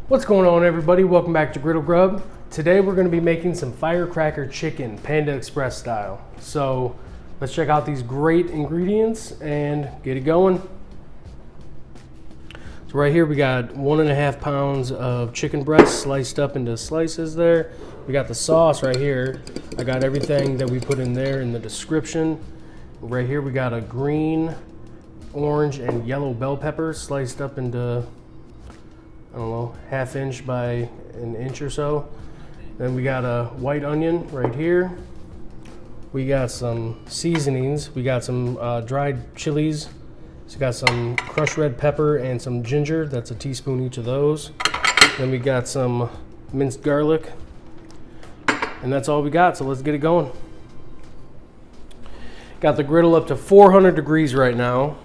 What's going on, everybody? Welcome back to Griddle Grub. Today we're going to be making some firecracker chicken, Panda Express style. So let's check out these great ingredients and get it going. So right here we got 1.5 pounds of chicken breast sliced up into slices there. We got the sauce right here. I got everything that we put in there in the description. Right here we got a green, orange, and yellow bell pepper sliced up into, I don't know, 1/2 inch by 1 inch or so. Then we got a white onion right here. We got some seasonings. We got some dried chilies. So we got some crushed red pepper and some ginger. That's a teaspoon each of those. Then we got some minced garlic. And that's all we got, so let's get it going. Got the griddle up to 400 degrees right now.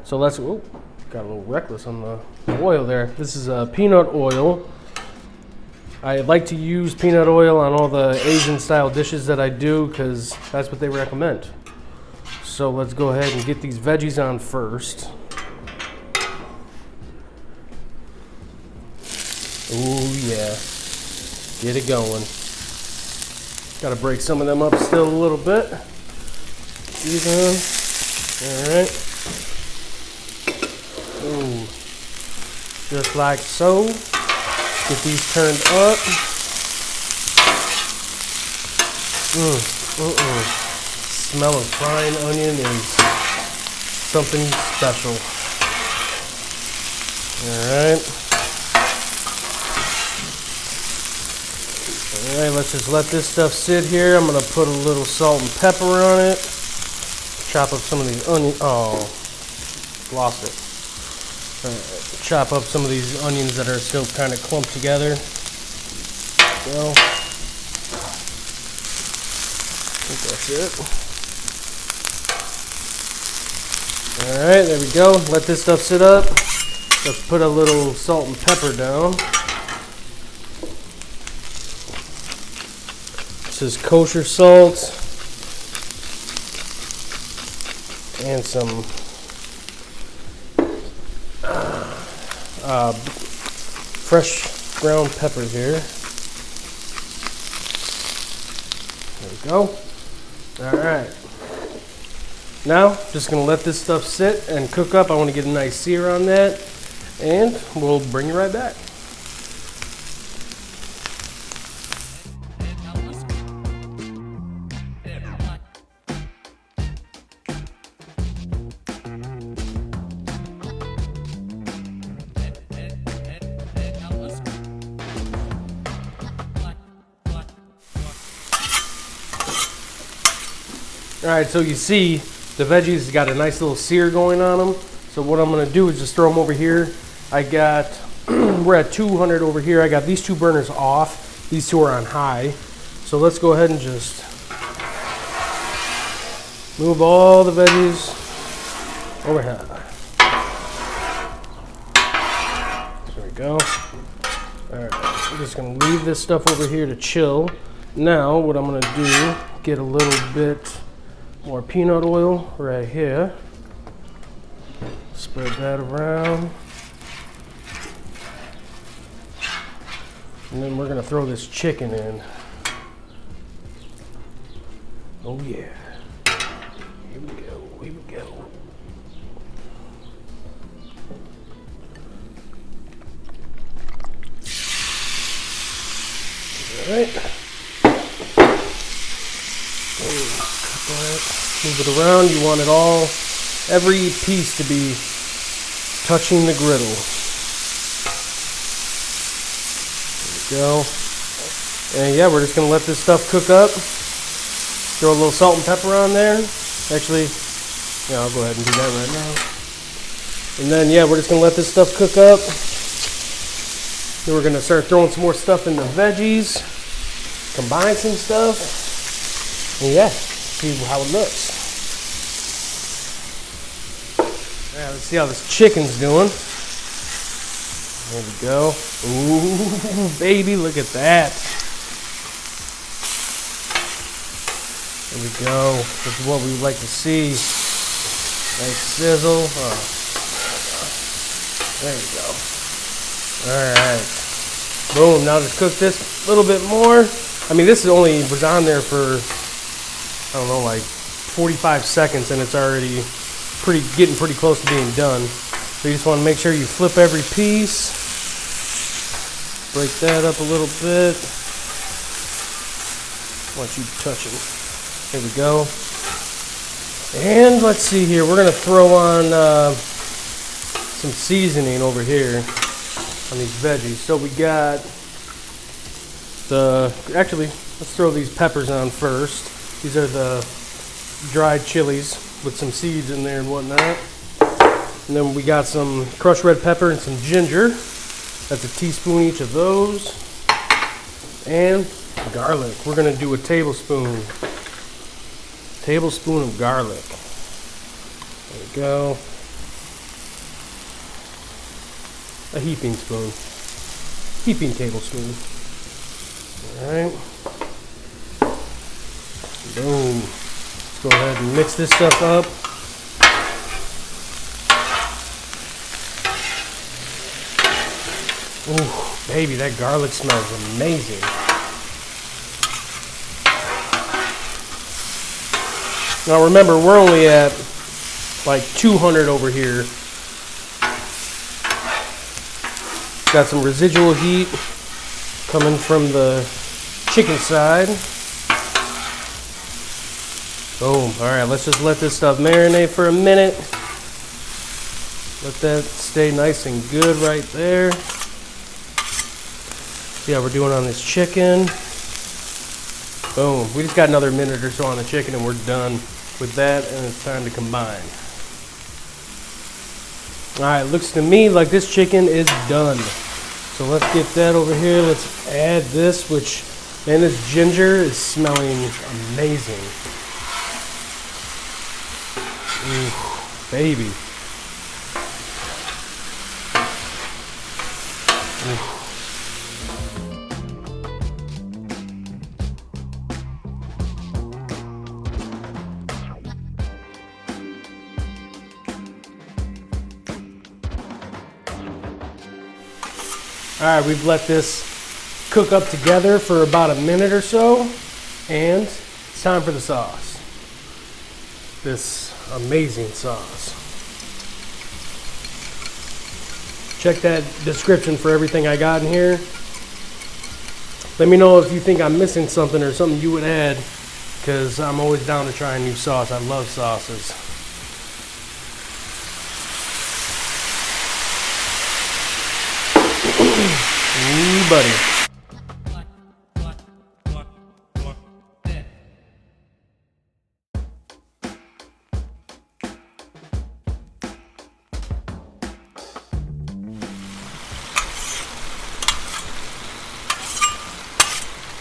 So let's, oh, got a little reckless on the oil there. This is peanut oil. I like to use peanut oil on all the Asian style dishes that I do because that's what they recommend. So let's go ahead and get these veggies on first. Oh yeah, get it going. Got to break some of them up still a little bit. Even. All right. Ooh. Just like so. Get these turned up. Smell of frying onion is something special. All right, let's just let this stuff sit here. I'm gonna put a little salt and pepper on it. Chop up some of these onions. Oh, lost it. Chop up some of these onions that are still kind of clumped together. So, I think that's it. Alright, there we go. Let this stuff sit up. Let's put a little salt and pepper down. This is kosher salt. And some fresh ground peppers here. There we go. Alright. Now, just going to let this stuff sit and cook up. I want to get a nice sear on that. And we'll bring you right back. Alright, so you see the veggies got a nice little sear going on them. So what I'm going to do is just throw them over here. I got, we're at 200 over here. I got these two burners off. These two are on high. So let's go ahead and just move all the veggies overhead. There we go. Alright, I'm just going to leave this stuff over here to chill. Now what I'm going to do, get a little bit more peanut oil right here. Spread that around. And then we're gonna throw this chicken in. Oh yeah. Here we go, here we go. All right. Move it around. You want it all, every piece to be touching the griddle. There we go. And yeah, we're just going to let this stuff cook up. Throw a little salt and pepper on there. Actually, yeah, I'll go ahead and do that right now. And then yeah, we're just going to let this stuff cook up. Then we're going to start throwing some more stuff in the veggies. Combine some stuff. And yeah, see how it looks. Yeah, let's see how this chicken's doing. There we go. Ooh, baby, look at that. There we go. This is what we would like to see. Nice sizzle. Oh. There we go. All right. Boom, now just cook this a little bit more. I mean, this was on there for, I don't know, like 45 seconds, and it's already getting pretty close to being done. So you just want to make sure you flip every piece. Break that up a little bit. I want you touching. There we go. And let's see here. We're going to throw on some seasoning over here on these veggies. So we got actually, let's throw these peppers on first. These are the dried chilies with some seeds in there and whatnot. And then we got some crushed red pepper and some ginger. That's a teaspoon each of those. And garlic. We're going to do a tablespoon of garlic. There we go. A heaping tablespoon. All right. Boom. Let's go ahead and mix this stuff up. Ooh, baby, that garlic smells amazing. Now remember, we're only at like 200 over here. Got some residual heat coming from the chicken side. Boom. All right, let's just let this stuff marinate for a minute. Let that stay nice and good right there. See how we're doing on this chicken. Boom. We just got another minute or so on the chicken and we're done with that, and it's time to combine. All right, looks to me like this chicken is done. So let's get that over here. Let's add this, which, man, this ginger is smelling amazing. Ooh, baby. Ooh. All right, we've let this cook up together for about a minute or so, and it's time for the sauce. This amazing sauce. Check that description for everything I got in here. Let me know if you think I'm missing something or something you would add, because I'm always down to try a new sauce. I love sauces. Ooh, buddy.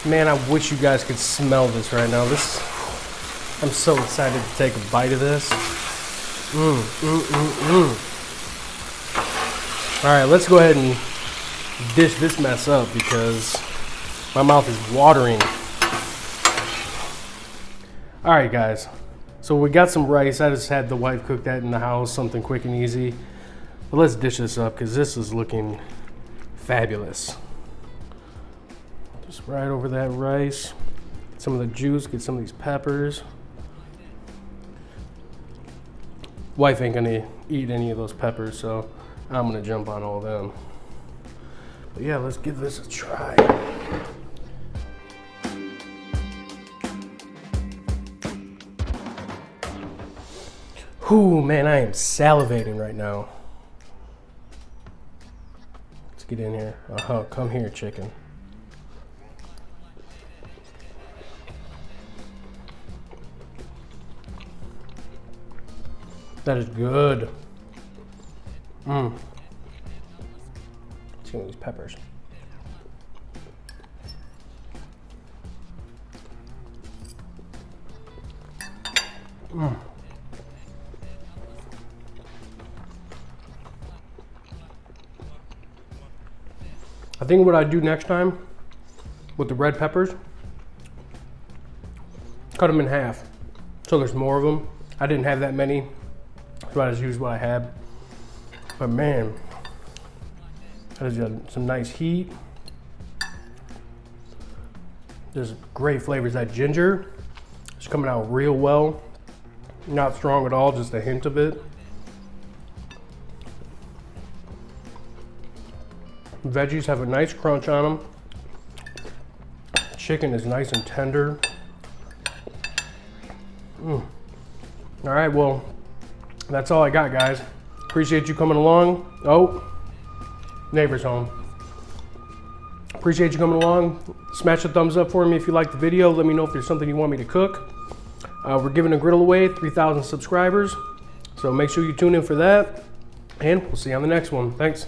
Man, I wish you guys could smell this right now. I'm so excited to take a bite of this. All right, let's go ahead and dish this mess up because my mouth is watering. All right, guys. So we got some rice. I just had the wife cook that in the house, something quick and easy. But let's dish this up because this is looking fabulous. Just right over that rice. Some of the juice, get some of these peppers. Wife ain't gonna eat any of those peppers, so I'm gonna jump on all of them. But yeah, let's give this a try. Whew, man, I am salivating right now. Let's get in here. Come here, chicken. That is good. Let's get these peppers. I think what I do next time with the red peppers, cut them in half so there's more of them. I didn't have that many, so I just used what I had. But man, that is some nice heat. There's great flavors. That ginger is coming out real well. Not strong at all, just a hint of it. Veggies have a nice crunch on them. Chicken is nice and tender. All right, well, that's all I got, guys. Appreciate you coming along. Oh, neighbor's home. Appreciate you coming along. Smash a thumbs up for me if you liked the video. Let me know if there's something you want me to cook. We're giving a griddle away, 3,000 subscribers. So make sure you tune in for that. And we'll see you on the next one. Thanks.